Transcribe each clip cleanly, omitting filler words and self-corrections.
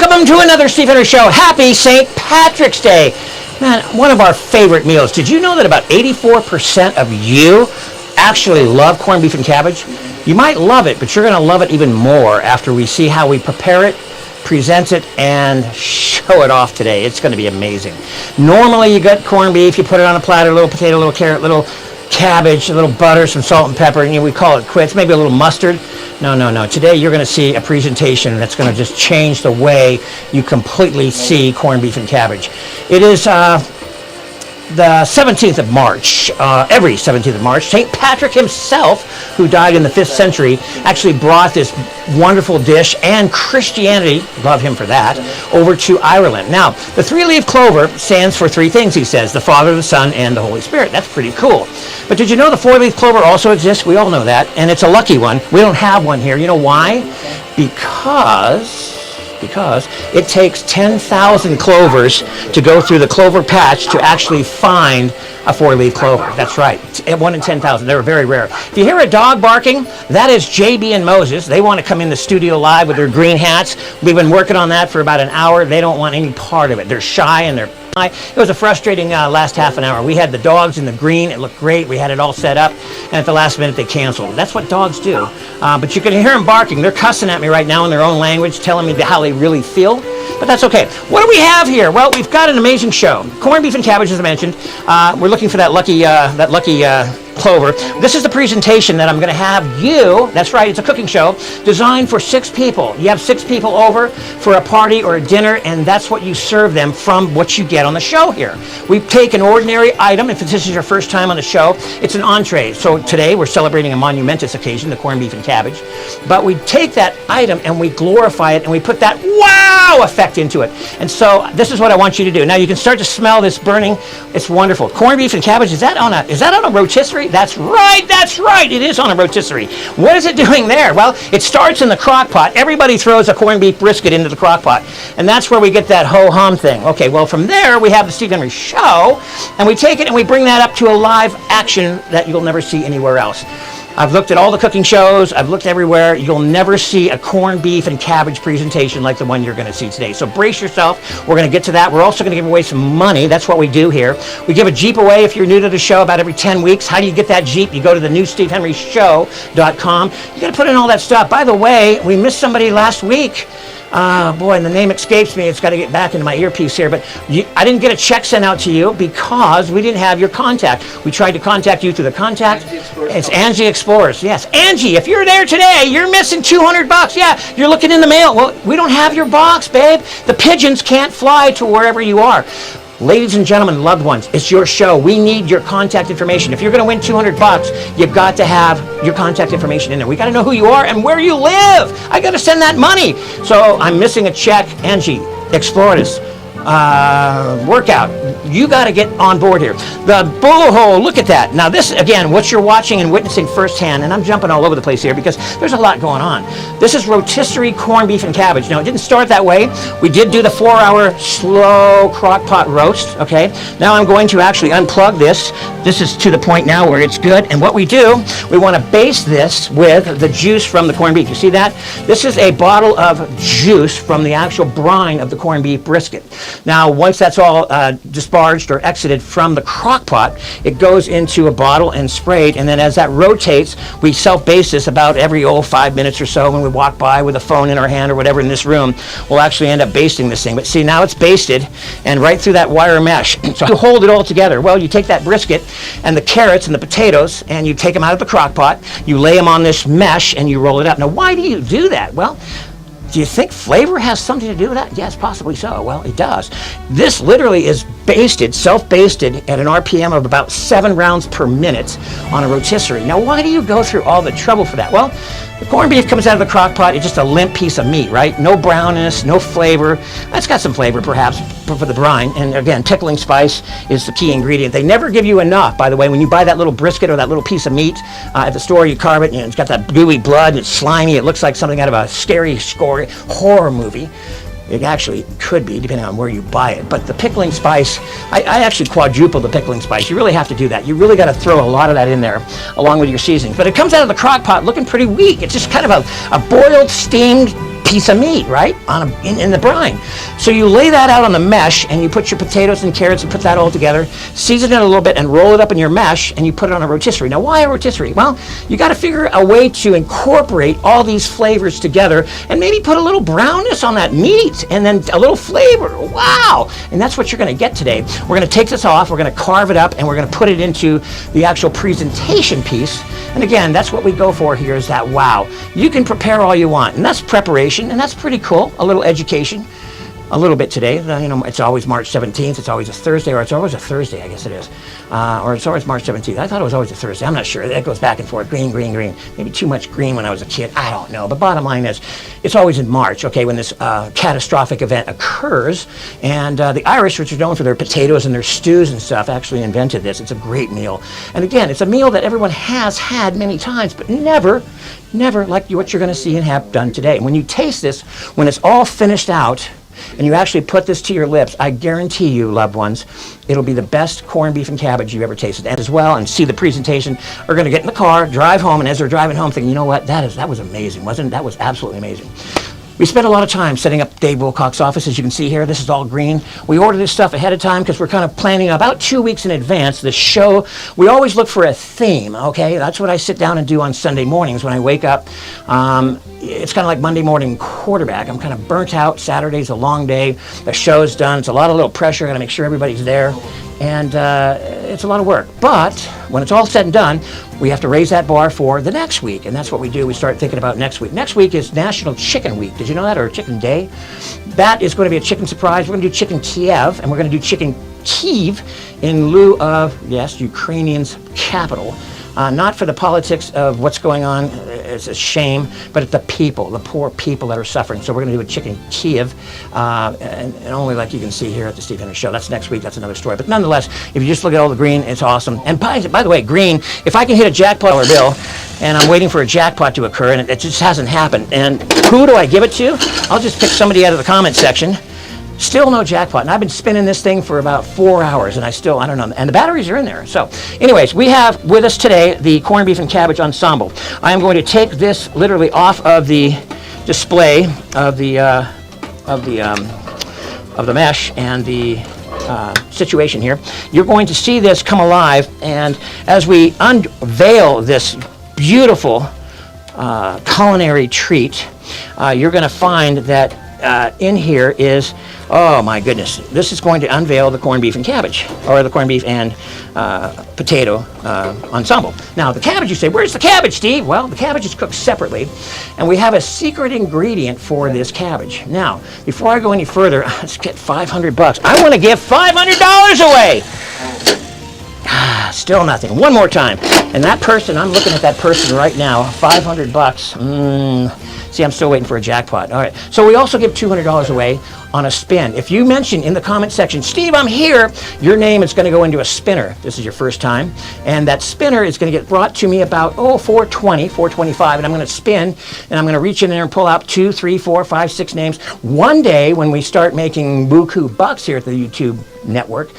Welcome to another Steve Henry Show. Happy St. Patrick's Day. Man, one of our favorite meals. Did you know that about 84% of you actually love corned beef and cabbage? You might love it, but you're going to love it even more after we see how we prepare it, present it, and show it off today. It's going to be amazing. Normally, you get corned beef, you put it on a platter, a little potato, a little carrot, a little cabbage, a little butter, some salt and pepper, and we call it quits. Maybe a little mustard. No. Today you're going to see a presentation that's going to just change the way you completely see corned beef and cabbage. It is the 17th of March, every 17th of March. St. Patrick himself, who died in the 5th century, actually brought this wonderful dish, and Christianity, love him for that, over to Ireland. Now, the three-leaf clover stands for three things, he says: the Father, the Son, and the Holy Spirit. That's pretty cool. But did you know the four-leaf clover also exists? We all know that, and it's a lucky one. We don't have one here. You know why? Because it takes 10,000 clovers to go through the clover patch to actually find a four-leaf clover. That's right. 1 in 10,000. They're very rare. If you hear a dog barking, that is JB and Moses. They want to come in the studio live with their green hats. We've been working on that for about an hour. They don't want any part of it. They're shy and they're... It was a frustrating last half an hour. We had the dogs in the green. It looked great. We had it all set up, and at the last minute they canceled. That's what dogs do. But you can hear them barking. They're cussing at me right now in their own language, telling me how they really feel. But that's okay. What do we have here? Well, we've got an amazing show. Corned beef and cabbage, as I mentioned. We're looking for that lucky clover. This is the presentation that I'm going to have you, that's right, it's a cooking show, designed for 6 people. You have 6 people over for a party or a dinner, and that's what you serve them from what you get on the show here. We take an ordinary item. If this is your first time on the show, it's an entree. So today we're celebrating a monumentous occasion, the corned beef and cabbage. But we take that item and we glorify it, and we put that wow effect into it. And so this is what I want you to do. Now you can start to smell this burning. It's wonderful. Corned beef and cabbage, is that on a rotisserie? That's right, it is on a rotisserie. What is it doing there? Well, it starts in the crock pot. Everybody throws a corned beef brisket into the crock pot, and that's where we get that ho-hum thing. Okay, well, from there we have the Steve Henry Show, and we take it and we bring that up to a live action that you'll never see anywhere else. I've looked at all the cooking shows. I've looked everywhere. You'll never see a corned beef and cabbage presentation like the one you're going to see today. So brace yourself. We're going to get to that. We're also going to give away some money. That's what we do here. We give a Jeep away if you're new to the show about every 10 weeks. How do you get that Jeep? You go to the new SteveHenryShow.com. You got to put in all that stuff. By the way, we missed somebody last week. Boy, and the name escapes me. It's got to get back into my earpiece here. But I didn't get a check sent out to you because we didn't have your contact. We tried to contact you through the contact. It's Angie Explorers. Yes, Angie, if you're there today, you're missing $200. Yeah, you're looking in the mail. Well, we don't have your box, babe. The pigeons can't fly to wherever you are. Ladies and gentlemen, loved ones, it's your show. We need your contact information. If you're going to win $200, you've got to have your contact information in there. We got to know who you are and where you live. I got to send that money. So I'm missing a check. Angie, Explorers, workout. You got to get on board here. The bullet hole, look at that. Now this, again, what you're watching and witnessing firsthand, and I'm jumping all over the place here because there's a lot going on. This is rotisserie corned beef and cabbage. Now, it didn't start that way. We did do the 4-hour slow crock pot roast, okay? Now I'm going to actually unplug this. This is to the point now where it's good. And what we do, we want to baste this with the juice from the corned beef. You see that? This is a bottle of juice from the actual brine of the corned beef brisket. Now, once that's all disparaged or exited from the crock pot, it goes into a bottle and sprayed, and then as that rotates, we self-baste this about every 5 minutes or so when we walk by with a phone in our hand or whatever in this room. We'll actually end up basting this thing. But see, now it's basted and right through that wire mesh. So you hold it all together. Well, you take that brisket and the carrots and the potatoes and you take them out of the crock pot, you lay them on this mesh and you roll it up. Now, why do you do that? Well, do you think flavor has something to do with that? Yes, possibly so. Well, it does. This literally is basted, self-basted at an RPM of about 7 rounds per minute on a rotisserie. Now, why do you go through all the trouble for that? Well, the corned beef comes out of the crock pot. It's just a limp piece of meat, right? No brownness, no flavor. It's got some flavor, perhaps, for the brine. And again, pickling spice is the key ingredient. They never give you enough, by the way. When you buy that little brisket or that little piece of meat at the store, you carve it, and it's got that gooey blood. It's slimy. It looks like something out of a scary horror movie. It actually could be, depending on where you buy it. But the pickling spice, I actually quadrupled the pickling spice. You really have to do that. You really got to throw a lot of that in there along with your seasoning. But it comes out of the crock pot looking pretty weak. It's just kind of a boiled, steamed piece of meat, right, in the brine. So you lay that out on the mesh, and you put your potatoes and carrots and put that all together, season it a little bit, and roll it up in your mesh, and you put it on a rotisserie. Now, why a rotisserie? Well, you got to figure a way to incorporate all these flavors together, and maybe put a little brownness on that meat, and then a little flavor. Wow! And that's what you're going to get today. We're going to take this off, we're going to carve it up, and we're going to put it into the actual presentation piece. And again, that's what we go for here, is that wow. You can prepare all you want, and that's preparation, and that's pretty cool. A little education, a little bit today. You know, it's always March 17th. It's always a Thursday, or it's always a Thursday, I guess it is. Or it's always March 17th. I thought it was always a Thursday. I'm not sure. That goes back and forth. Green, green, green. Maybe too much green when I was a kid. I don't know. But bottom line is, it's always in March, okay, when this catastrophic event occurs. And the Irish, which are known for their potatoes and their stews and stuff, actually invented this. It's a great meal. And again, it's a meal that everyone has had many times, but never like what you're going to see and have done today. And when you taste this, when it's all finished out, and you actually put this to your lips, I guarantee you, loved ones, it'll be the best corned beef and cabbage you've ever tasted. And as well, and see the presentation, are going to get in the car, drive home, and as they're driving home, thinking, you know what, that was amazing, wasn't it? That was absolutely amazing. We spent a lot of time setting up Dave Wilcox's office. As you can see here, this is all green. We order this stuff ahead of time because we're kind of planning about 2 weeks in advance. The show, we always look for a theme, okay? That's what I sit down and do on Sunday mornings when I wake up. It's kind of like Monday morning quarterback. I'm kind of burnt out. Saturday's a long day. The show's done. It's a lot of little pressure. I got to make sure everybody's there. And it's a lot of work. But when it's all said and done, we have to raise that bar for the next week. And that's what we do. We start thinking about next week. Next week is National Chicken Week. Did you know that? Or Chicken Day? That is going to be a chicken surprise. We're going to do chicken Kiev, and we're going to do chicken Kyiv in lieu of, yes, Ukrainian's capital. Not for the politics of what's going on, it's a shame, but it's the people, the poor people that are suffering. So we're going to do a chicken Kyiv, and only like you can see here at the Steve Henry Show. That's next week, that's another story. But nonetheless, if you just look at all the green, it's awesome. And by the way, green, if I can hit a jackpot dollar bill, and I'm waiting for a jackpot to occur, and it just hasn't happened. And who do I give it to? I'll just pick somebody out of the comment section. Still no jackpot, and I've been spinning this thing for about 4 hours, and I don't know, and the batteries are in there. So anyways, we have with us today the corned beef and cabbage ensemble. I am going to take this literally off of the display of the mesh and the situation here. You're going to see this come alive, and as we unveil this beautiful culinary treat, you're going to find that in here is, oh my goodness, this is going to unveil the corned beef and cabbage, or the corned beef and potato ensemble. Now the cabbage, you say, where's the cabbage, Steve? Well, the cabbage is cooked separately, and we have a secret ingredient for this cabbage. Now, before I go any further, let's get $500. I want to give $500 away. Still nothing. One more time. And that person, I'm looking at that person right now, $500. See, I'm still waiting for a jackpot. All right. So we also give $200 away on a spin. If you mention in the comment section, Steve, I'm here, your name is going to go into a spinner. This is your first time. And that spinner is going to get brought to me about, 420, 425. And I'm going to spin, and I'm going to reach in there and pull out 2, 3, 4, 5, 6 names. One day, when we start making buku bucks here at the YouTube network,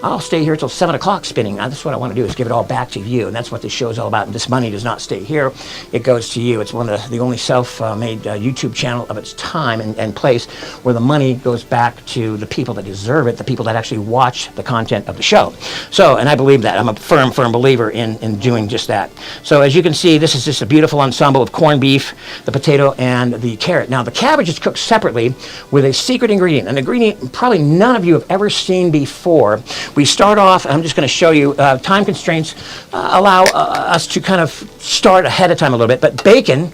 I'll stay here till 7 o'clock spinning. That's what I want to do, is give it all back to you. And that's what this show is all about. And this money does not stay here. It goes to you. It's one of the only self-made YouTube channel of its time and place where the money goes back to the people that deserve it, the people that actually watch the content of the show. So, and I believe that. I'm a firm believer in doing just that. So as you can see, this is just a beautiful ensemble of corned beef, the potato, and the carrot. Now, the cabbage is cooked separately with a secret ingredient, an ingredient probably none of you have ever seen before. We start off, I'm just going to show you, time constraints allow us to kind of start ahead of time a little bit, but bacon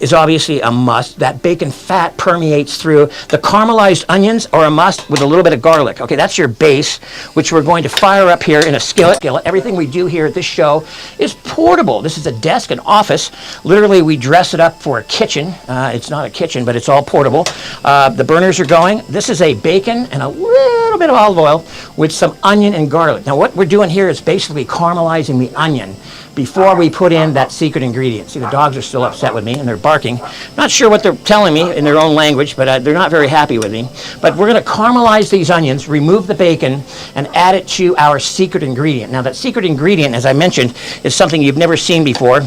is obviously a must. That bacon fat permeates through. The caramelized onions are a must with a little bit of garlic. Okay, that's your base, which we're going to fire up here in a skillet. Everything we do here at this show is portable. This is a desk, an office. Literally, we dress it up for a kitchen. It's not a kitchen, but it's all portable. The burners are going. This is a bacon and a little bit of olive oil with some onion and garlic. Now, what we're doing here is basically caramelizing the onion before we put in that secret ingredient. See, the dogs are still upset with me, and they're barking. Not sure what they're telling me in their own language, but they're not very happy with me. But we're going to caramelize these onions, remove the bacon, and add it to our secret ingredient. Now, that secret ingredient, as I mentioned, is something you've never seen before.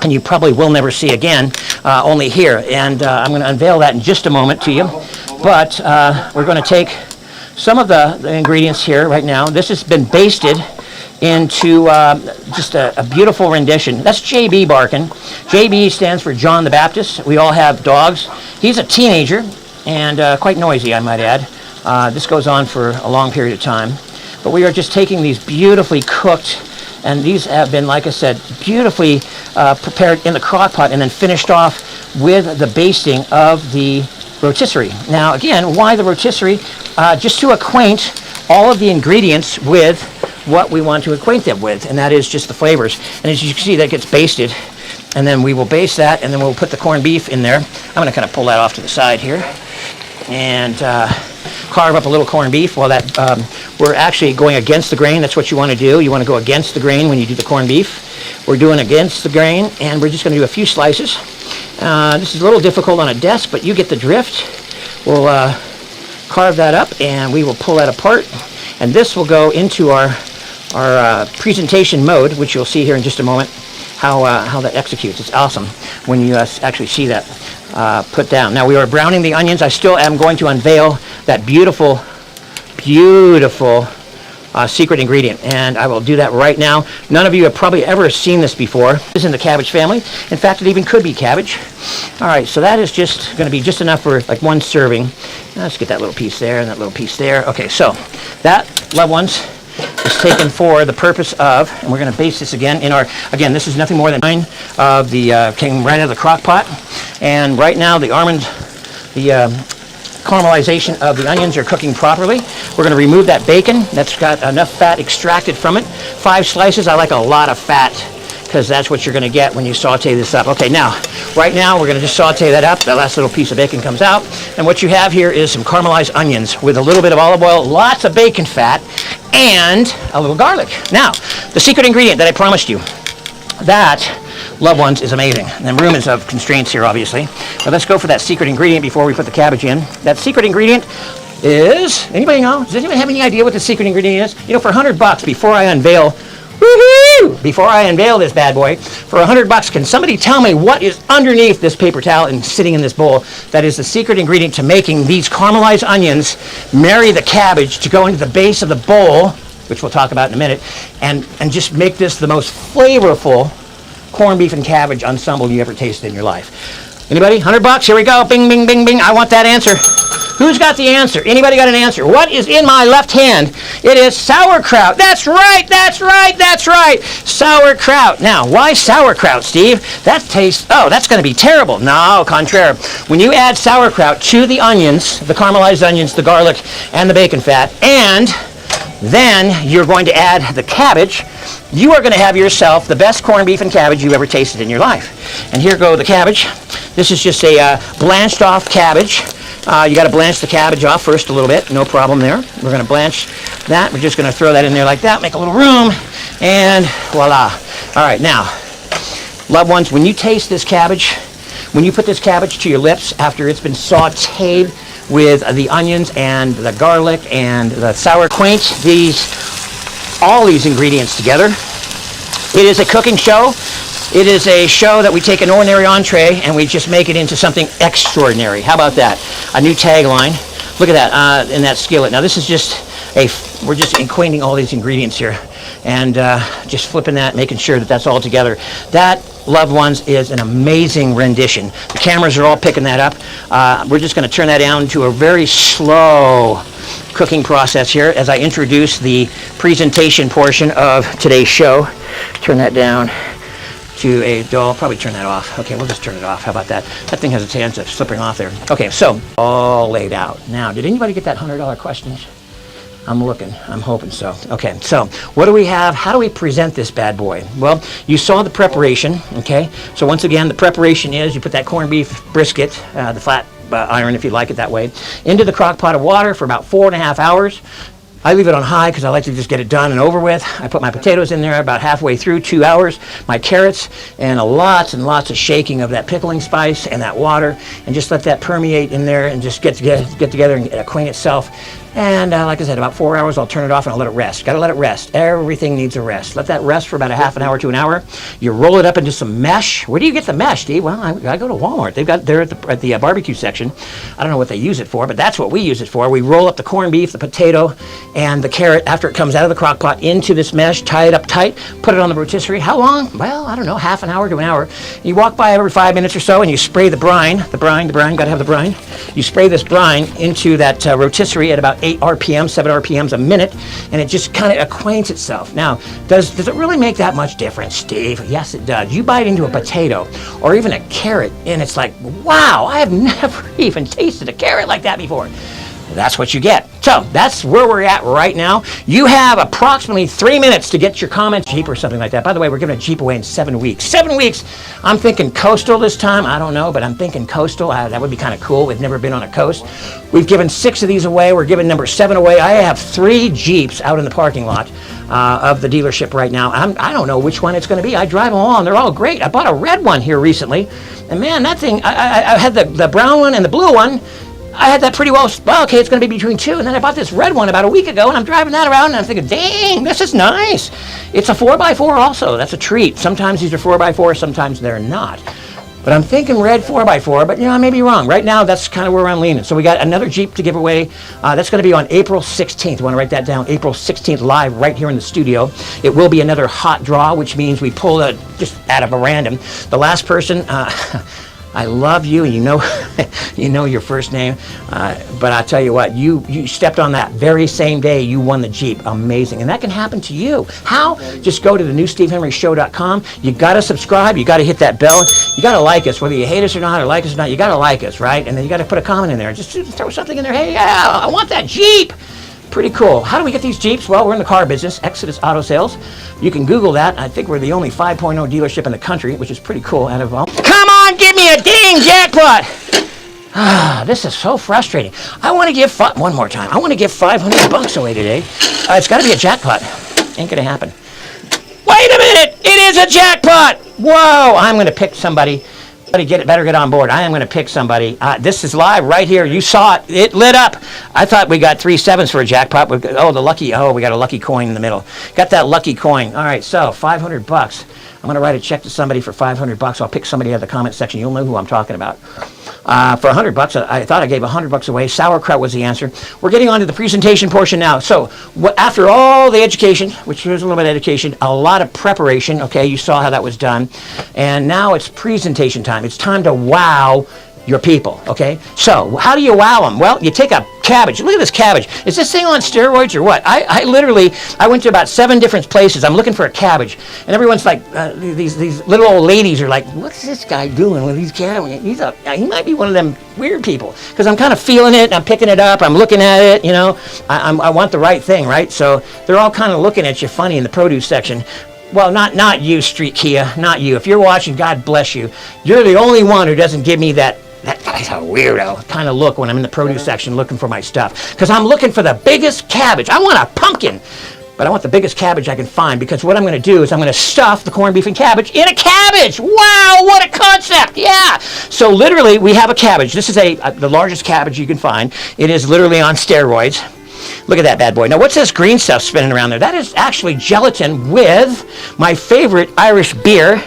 and you probably will never see again, only here. And I'm going to unveil that in just a moment to you. But we're going to take some of the ingredients here right now. This has been basted into just a beautiful rendition. That's JB barking. JB stands for John the Baptist. We all have dogs. He's a teenager and quite noisy, I might add. This goes on for a long period of time. But we are just taking these beautifully cooked, and these have been, like I said, beautifully prepared in the crock pot and then finished off with the basting of the rotisserie. Now, again, why the rotisserie? Just to acquaint all of the ingredients with what we want to acquaint them with, and that is just the flavors. And as you can see, that gets basted, and then we will baste that, and then we'll put the corned beef in there. I'm going to kind of pull that off to the side here and carve up a little corned beef. While that we're actually going against the grain. That's what you want to do. You want to go against the grain when you do the corned beef. We're doing against the grain, and we're just going to do a few slices. This is a little difficult on a desk, but you get the drift. We'll carve that up, and we will pull that apart, and this will go into our presentation mode, which you'll see here in just a moment, how that executes. It's awesome when you actually see that put down. Now we are browning the onions. I still am going to unveil that beautiful, beautiful secret ingredient, and I will do that right now. None of you have probably ever seen this before. This is in the cabbage family. In fact, it even could be cabbage. All right, so that is just going to be just enough for like one serving. Let's get that little piece there and that little piece there. Okay, so that, loved ones, is taken for the purpose of, and we're going to baste this again in our, again, this is nothing more than 9 of the, came right out of the crock pot. And right now the caramelization of the onions are cooking properly. We're going to remove that bacon. That's got enough fat extracted from it. 5 slices. I like a lot of fat because that's what you're going to get when you saute this up. Okay, now, right now we're going to just saute that up. That last little piece of bacon comes out. And what you have here is some caramelized onions with a little bit of olive oil, lots of bacon fat, and a little garlic. Now, the secret ingredient that I promised you, that, loved ones, is amazing. And room is of constraints here, obviously. But let's go for that secret ingredient before we put the cabbage in. That secret ingredient is, anybody know? Does anybody have any idea what the secret ingredient is? You know, for $100, before I unveil, woohoo! Before I unveil this bad boy, for $100, can somebody tell me what is underneath this paper towel and sitting in this bowl that is the secret ingredient to making these caramelized onions marry the cabbage to go into the base of the bowl, which we'll talk about in a minute, and just make this the most flavorful corned beef and cabbage ensemble you ever tasted in your life? Anybody? $100? Here we go. Bing, bing, bing, bing. I want that answer. Who's got the answer? Anybody got an answer? What is in my left hand? It is sauerkraut. That's right, that's right, that's right. Sauerkraut. Now, why sauerkraut, Steve? That tastes, oh, that's going to be terrible. No, contraire. When you add sauerkraut to the onions, the caramelized onions, the garlic, and the bacon fat, and then you're going to add the cabbage, you are going to have yourself the best corned beef and cabbage you ever tasted in your life. And here go the cabbage. This is just a blanched off cabbage. You got to blanch the cabbage off first a little bit. No problem there. We're going to blanch that. We're just going to throw that in there like that, make a little room, and voila. All right, now, loved ones, when you taste this cabbage, when you put this cabbage to your lips after it's been sauteed with the onions and the garlic and the sour, quaint all these ingredients together. It is a cooking show. It is a show that we take an ordinary entree and we just make it into something extraordinary. How about that? A new tagline. Look at that in that skillet. Now this is just we're just acquainting all these ingredients here and just flipping that, making sure that that's all together. That, loved ones, is an amazing rendition. The cameras are all picking that up. We're just going to turn that down to a very slow cooking process here as I introduce the presentation portion of today's show. Turn that down to I'll probably turn that off. Okay, we'll just turn it off. How about that? That thing has a chance of slipping off there. Okay, so all laid out. Now, did anybody get that $100 question? I'm looking. I'm hoping so. Okay, so what do we have? How do we present this bad boy? Well, you saw the preparation, okay? So once again, the preparation is you put that corned beef brisket, the flat iron if you like it that way, into the crock pot of water for about 4.5 hours. I leave it on high because I like to just get it done and over with. I put my potatoes in there about halfway through, 2 hours, my carrots, and lots and lots of shaking of that pickling spice and that water, and just let that permeate in there and just get together and acquaint itself. And like I said, about 4 hours, I'll turn it off and I'll let it rest. Got to let it rest. Everything needs a rest. Let that rest for about a half an hour to an hour. You roll it up into some mesh. Where do you get the mesh, Steve? Well, I go to Walmart. They're at the barbecue section. I don't know what they use it for, but that's what we use it for. We roll up the corned beef, the potato, and the carrot after it comes out of the crock pot into this mesh, tie it up tight, put it on the rotisserie. How long? Well, I don't know, half an hour to an hour. You walk by every 5 minutes or so and you spray the brine, got to have the brine. You spray this brine into that rotisserie at about 8 RPM, 7 RPMs a minute, and it just kind of acquaints itself. Now, does it really make that much difference, Steve? Yes, it does. You bite into a potato or even a carrot, and it's like, wow, I have never even tasted a carrot like that before. That's what you get. So that's where we're at right now. You have approximately 3 minutes to get your comments Jeep or something like that. By the way, we're giving a Jeep away in 7 weeks. 7 weeks. I'm thinking coastal this time. I don't know, but I'm thinking coastal. That would be kind of cool. We've never been on a coast. We've given 6 of these away. We're giving number 7 away. I have 3 Jeeps out in the parking lot of the dealership right now. I don't know which one it's going to be. I drive them all, and they're all great. I bought a red one here recently, and man, that thing, I had the brown one and the blue one. I had that pretty well, okay, it's going to be between 2. And then I bought this red one about a week ago, and I'm driving that around, and I'm thinking, dang, this is nice. It's a 4x4 also. That's a treat. Sometimes these are 4x4, sometimes they're not. But I'm thinking red 4x4, but I may be wrong. Right now, that's kind of where I'm leaning. So we got another Jeep to give away. That's going to be on April 16th. You want to write that down, April 16th, live right here in the studio. It will be another hot draw, which means we pull just out of a random. The last person... I love you, you know you know your first name, but I'll tell you what, you stepped on that very same day, you won the Jeep. Amazing. And that can happen to you. How? Just go to the newstevehenryshow.com. You got to subscribe. You got to hit that bell. You got to like us, whether you hate us or not, or like us or not. You got to like us, right? And then you got to put a comment in there. Just throw something in there. Hey, yeah, I want that Jeep. Pretty cool. How do we get these Jeeps? Well, we're in the car business, Exodus Auto Sales. You can Google that. I think we're the only 5.0 dealership in the country, which is pretty cool. Out of all. Come on, give me a dang jackpot! This is so frustrating. I want to give one more time. I want to give $500 away today. It's got to be a jackpot. Ain't gonna happen. Wait a minute! It is a jackpot! Whoa! I'm gonna pick somebody. Better get on board. I am going to pick somebody. This is live right here. You saw it. It lit up. I thought we got 3 7s for a jackpot. We got a lucky coin in the middle. Got that lucky coin. All right, so $500. I'm going to write a check to somebody for $500. I'll pick somebody out of the comment section. You'll know who I'm talking about. For $100, I thought I gave $100 away. Sauerkraut was the answer. We're getting on to the presentation portion now. So after all the education, which was a little bit of education, a lot of preparation, okay, you saw how that was done. And now it's presentation time. It's time to wow your people, okay? So how do you wow them? Well, you take a cabbage. Look at this cabbage. Is this thing on steroids or what? I literally went to about 7 different places. I'm looking for a cabbage. And everyone's like, these little old ladies are like, what's this guy doing with these cabbages? He might be one of them weird people. Because I'm kind of feeling it, and I'm picking it up, I'm looking at it, I want the right thing, right? So they're all kind of looking at you funny in the produce section. Well, not you, Street Kia, not you. If you're watching, God bless you. You're the only one who doesn't give me that guy's a weirdo kind of look when I'm in the produce section looking for my stuff. Because I'm looking for the biggest cabbage. I want a pumpkin, but I want the biggest cabbage I can find, because what I'm going to do is I'm going to stuff the corned beef and cabbage in a cabbage. Wow, what a concept. Yeah. So literally we have a cabbage. This is the largest cabbage you can find. It is literally on steroids. Look at that bad boy. Now, what's this green stuff spinning around there? That is actually gelatin with my favorite Irish beer.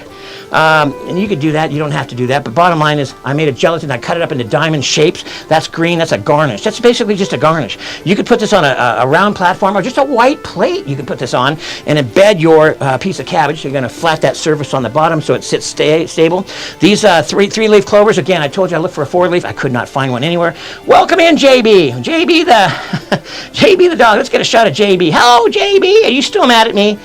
And you could do that. You don't have to do that. But bottom line is, I made a gelatin. I cut it up into diamond shapes. That's green. That's a garnish. That's basically just a garnish. You could put this on a round platform or just a white plate. You could put this on and embed your piece of cabbage. So you're going to flat that surface on the bottom so it sits stable. These three-leaf clovers, again, I told you I looked for a 4-leaf. I could not find one anywhere. Welcome in, JB. JB the dog. Let's get a shot of JB. Hello, JB. Are you still mad at me?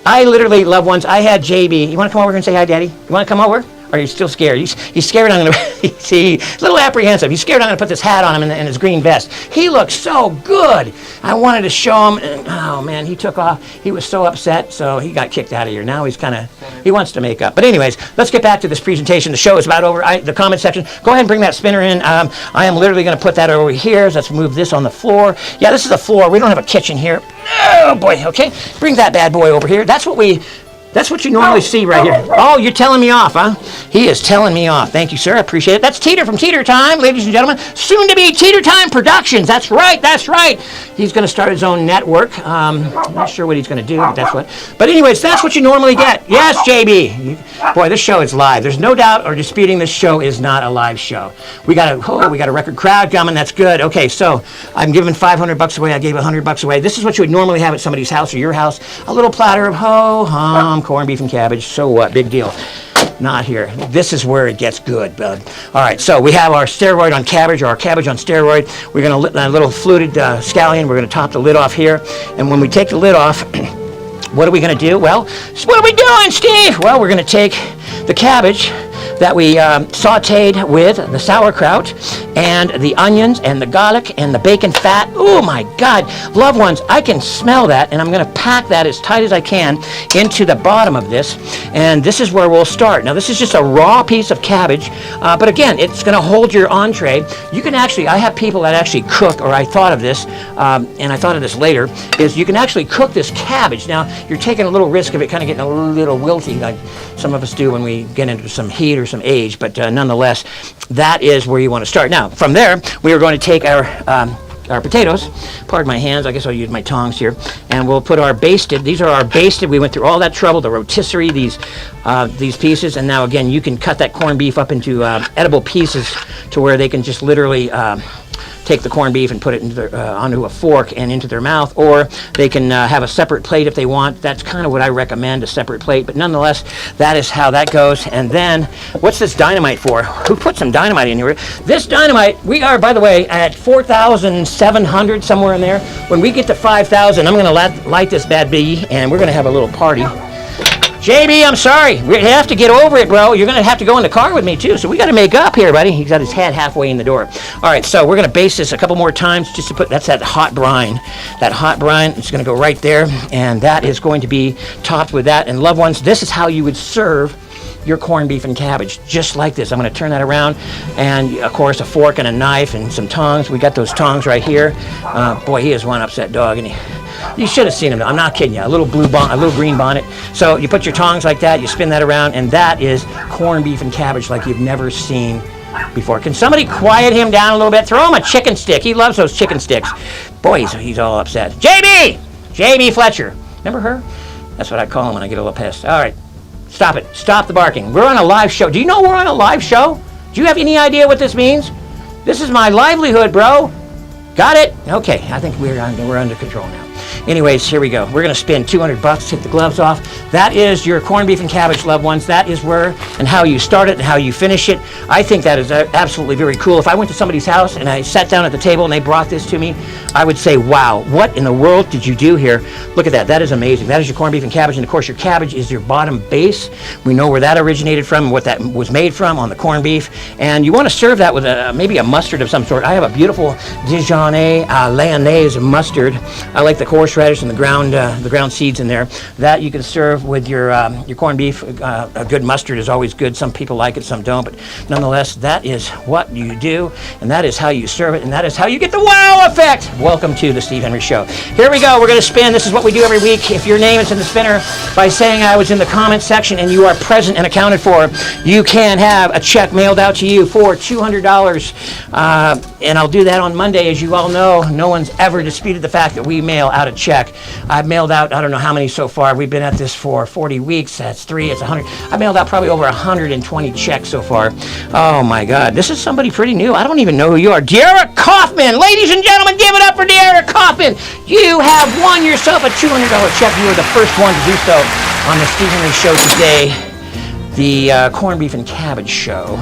I literally, loved ones, I had JB. You want to come over and say hi, Daddy? You want to come over? Or are you still scared? He's scared I'm going to, see, he's a little apprehensive. He's scared I'm going to put this hat on him and his green vest. He looks so good. I wanted to show him, and, oh man, he took off. He was so upset, so he got kicked out of here. Now he's he wants to make up. But anyways, let's get back to this presentation. The show is about over. The comment section, go ahead and bring that spinner in. I am literally going to put that over here. So let's move this on the floor. Yeah, this is the floor. We don't have a kitchen here. Oh boy, okay. Bring that bad boy over here. That's what we That's what you normally see right here. Oh, you're telling me off, huh? He is telling me off. Thank you, sir. I appreciate it. That's Teeter from Teeter Time, ladies and gentlemen. Soon to be Teeter Time Productions. That's right. That's right. He's going to start his own network. I'm not sure what he's going to do, but that's what. But anyways, that's what you normally get. Yes, JB. Boy, this show is live. There's no doubt or disputing this show is not a live show. We got a record crowd coming. That's good. Okay, so I'm giving $500 away. I gave $100 away. This is what you would normally have at somebody's house or your house. A little platter of ho-hum, corned beef and cabbage. So what? Big deal. Not here. This is where it gets good, bud. All right, so we have our steroid on cabbage, or our cabbage on steroid. We're going to a little fluted scallion. We're going to top the lid off here. And when we take the lid off, what are we going to do? Well, what are we doing, Steve? Well, we're going to take the cabbage that we sauteed with the sauerkraut and the onions and the garlic and the bacon fat. Oh my God, loved ones, I can smell that, and I'm going to pack that as tight as I can into the bottom of this, and this is where we'll start. Now this is just a raw piece of cabbage, but again, it's going to hold your entree. You can actually, I have people that actually cook, or I thought of this, and I thought of this later, is you can actually cook this cabbage. Now you're taking a little risk of it kind of getting a little wilty, like some of us do when we get into some heat or some age, but nonetheless, that is where you want to start. Now, from there, we are going to take our potatoes. Pardon my hands. I guess I'll use my tongs here, and we'll put our basted. These are our basted. We went through all that trouble, the rotisserie, these pieces, and now again, you can cut that corned beef up into edible pieces to where they can just literally take the corned beef and put it into onto a fork and into their mouth, or they can have a separate plate if they want. That's kind of what I recommend, a separate plate, but nonetheless, that is how that goes. And then, what's this dynamite for? Who put some dynamite in here? This dynamite, we are, by the way, at 4,700, somewhere in there. When we get to 5,000, I'm going to light this bad bee, and we're going to have a little party. JB, I'm sorry. We have to get over it, bro. You're going to have to go in the car with me, too. So we got to make up here, buddy. He's got his head halfway in the door. All right, so we're going to baste this a couple more times just to put, that's that hot brine. That hot brine, it's going to go right there, and that is going to be topped with that. And loved ones, this is how you would serve your corned beef and cabbage, just like this. I'm going to turn that around, and of course a fork and a knife and some tongs. We got those tongs right here. Boy, he is one upset dog, and you should have seen him. I'm not kidding you. A little green bonnet. So you put your tongs like that, you spin that around, and that is corned beef and cabbage like you've never seen before. Can somebody quiet him down a little bit? Throw him a chicken stick. He loves those chicken sticks. Boy, he's all upset. JB Fletcher. Remember her? That's what I call him when I get a little pissed. All right. Stop it. Stop the barking. We're on a live show. Do you know we're on a live show? Do you have any idea what this means? This is my livelihood, bro. Got it? Okay, I think we're under control now. Anyways, here we go. We're going to spend $200, take the gloves off. That is your corned beef and cabbage, loved ones. That is where and how you start it and how you finish it. I think that is absolutely very cool. If I went to somebody's house and I sat down at the table and they brought this to me, I would say, wow, what in the world did you do here? Look at that. That is amazing. That is your corned beef and cabbage. And of course, your cabbage is your bottom base. We know where that originated from and what that was made from on the corned beef. And you want to serve that with maybe a mustard of some sort. I have a beautiful Dijonais Lyonnaise mustard. I like the horseradish and the ground seeds in there. That you can serve with your corned beef. A good mustard is always good. Some people like it, some don't. But nonetheless, that is what you do, and that is how you serve it, and that is how you get the wow effect. Welcome to the Steve Henry Show. Here we go. We're going to spin. This is what we do every week. If your name is in the spinner by saying I was in the comment section and you are present and accounted for, you can have a check mailed out to you for $200. And I'll do that on Monday. As you all know, no one's ever disputed the fact that we mail out a check. I've mailed out, I don't know how many so far. We've been at this for 40 weeks. That's 3, it's 100. I've mailed out probably over 120 checks so far. Oh my God. This is somebody pretty new. I don't even know who you are. De'Ara Kaufman. Ladies and gentlemen, give it up for De'Ara Kaufman. You have won yourself a $200 check. You are the first one to do so on the Steve Henry Show today. The corned beef and cabbage show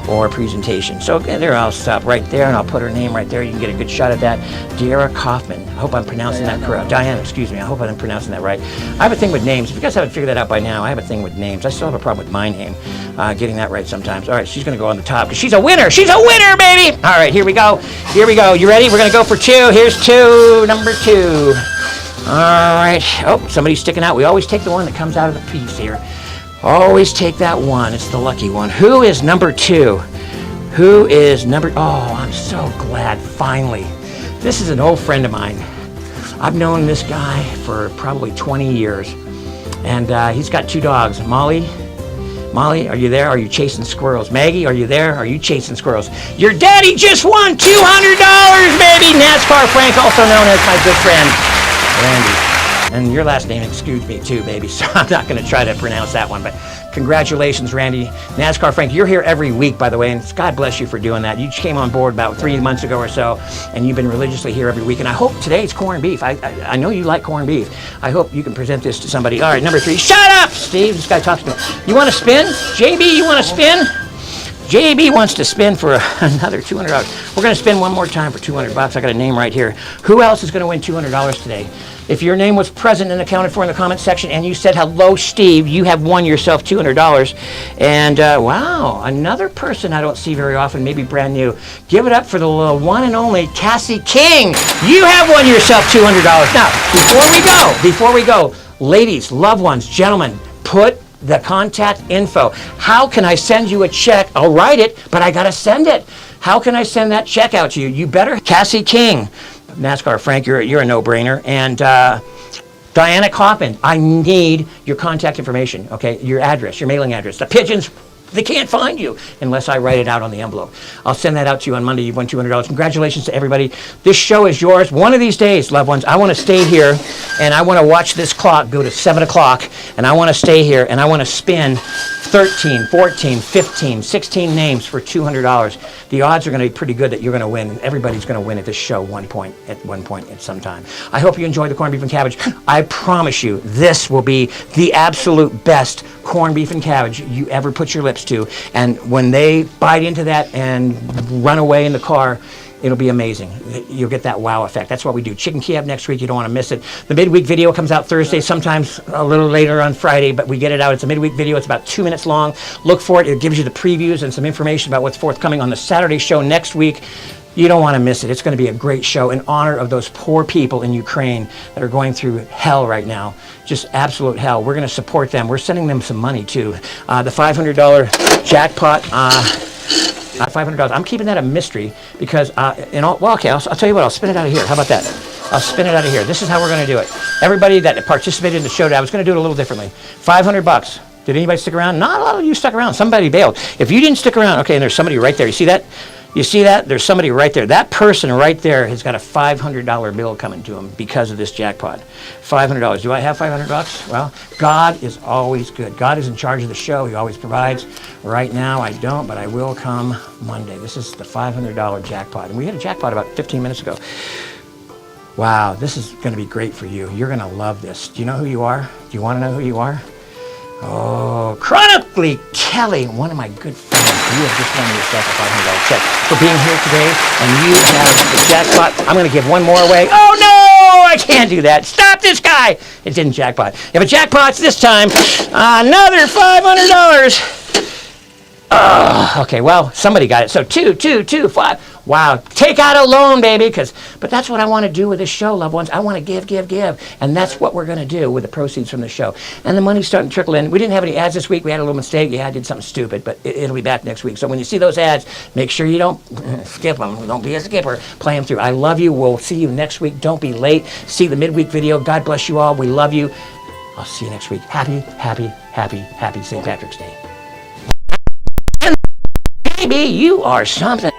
or presentation. So there, I'll stop right there and I'll put her name right there. You can get a good shot at that. De'Ara Kaufman. I hope I'm pronouncing that correct. Diana, excuse me. I hope I'm pronouncing that right. I have a thing with names. If you guys haven't figured that out by now, I have a thing with names. I still have a problem with my name. Getting that right sometimes. All right, she's going to go on the top because she's a winner. She's a winner, baby. All right, here we go. Here we go. You ready? We're going to go for 2. Here's 2, number 2. All right. Oh, somebody's sticking out. We always take the one that comes out of the piece here. Always take that one. It's the lucky one. Who is number 2? Who is number... Oh, I'm so glad, finally. This is an old friend of mine. I've known this guy for probably 20 years. And he's got 2 dogs. Molly, are you there? Are you chasing squirrels? Maggie, are you there? Are you chasing squirrels? Your daddy just won $200, baby! NASCAR Frank, also known as my good friend, Randy. And your last name, excuse me too, baby, so I'm not going to try to pronounce that one, but congratulations, Randy. NASCAR Frank, you're here every week, by the way, and God bless you for doing that. You came on board about 3 months ago or so, and you've been religiously here every week, and I hope today's corned beef. I know you like corned beef. I hope you can present this to somebody. All right, number 3. Shut up, Steve. This guy talks to me. You want to spin? JB, you want to spin? JB wants to spin for another $200. We're going to spin one more time for $200. I got a name right here. Who else is going to win $200 today? If your name was present and accounted for in the comment section and you said, hello, Steve, you have won yourself $200. And wow, another person I don't see very often, maybe brand new. Give it up for the one and only Cassie King. You have won yourself $200. Now, before we go, ladies, loved ones, gentlemen, put the contact info. How can I send you a check? I'll write it, but I got to send it. How can I send that check out to you? You better. Cassie King. NASCAR Frank, you're a no-brainer. And Diana Coffin, I need your contact information, okay? Your address, your mailing address. The pigeons, they can't find you unless I write it out on the envelope. I'll send that out to you on Monday. You've won $200. Congratulations to everybody. This show is yours. One of these days, loved ones, I want to stay here and I want to watch this clock go to 7 o'clock and I want to stay here and I want to spin 13, 14, 15, 16 names for $200. The odds are going to be pretty good that you're going to win. Everybody's going to win at this show at one point at some time. I hope you enjoy the corned beef and cabbage. I promise you, this will be the absolute best corned beef and cabbage you ever put your lips to. And when they bite into that and run away in the car, it'll be amazing. You'll get that wow effect. That's what we do. Chicken Kiev next week. You don't want to miss it. The midweek video comes out Thursday, sometimes a little later on Friday, but we get it out. It's a midweek video. It's about 2 minutes long. Look for it. It gives you the previews and some information about what's forthcoming on the Saturday show next week. You don't want to miss it. It's going to be a great show in honor of those poor people in Ukraine that are going through hell right now. Just absolute hell. We're going to support them. We're sending them some money too. The $500 jackpot, $500. I'm keeping that a mystery because, okay, I'll tell you what, I'll spin it out of here. How about that? I'll spin it out of here. This is how we're going to do it. Everybody that participated in the show today, I was going to do it a little differently. $500. Did anybody stick around? Not a lot of you stuck around. Somebody bailed. If you didn't stick around, okay, and there's somebody right there. You see that? You see that? There's somebody right there. That person right there has got a $500 bill coming to him because of this jackpot. $500. Do I have $500? Well, God is always good. God is in charge of the show. He always provides. Right now, I don't, but I will come Monday. This is the $500 jackpot. And we had a jackpot about 15 minutes ago. Wow, this is going to be great for you. You're going to love this. Do you know who you are? Do you want to know who you are? Oh, Chronically Kelly, one of my good friends. You have just won yourself a $500 check for being here today, and you have the jackpot. I'm going to give one more away. Oh, no, I can't do that. Stop this guy. It didn't jackpot. If it jackpots this time, another $500. Okay, well, somebody got it. So 2, 5. Wow, take out a loan, baby, but that's what I want to do with this show, loved ones. I want to give, and that's what we're going to do with the proceeds from the show. And the money's starting to trickle in. We didn't have any ads this week. We had a little mistake. Yeah, I did something stupid, but it'll be back next week. So when you see those ads, make sure you don't skip them. Don't be a skipper. Play them through. I love you. We'll see you next week. Don't be late. See the midweek video. God bless you all. We love you. I'll see you next week. Happy St. Patrick's Day. And baby, you are something.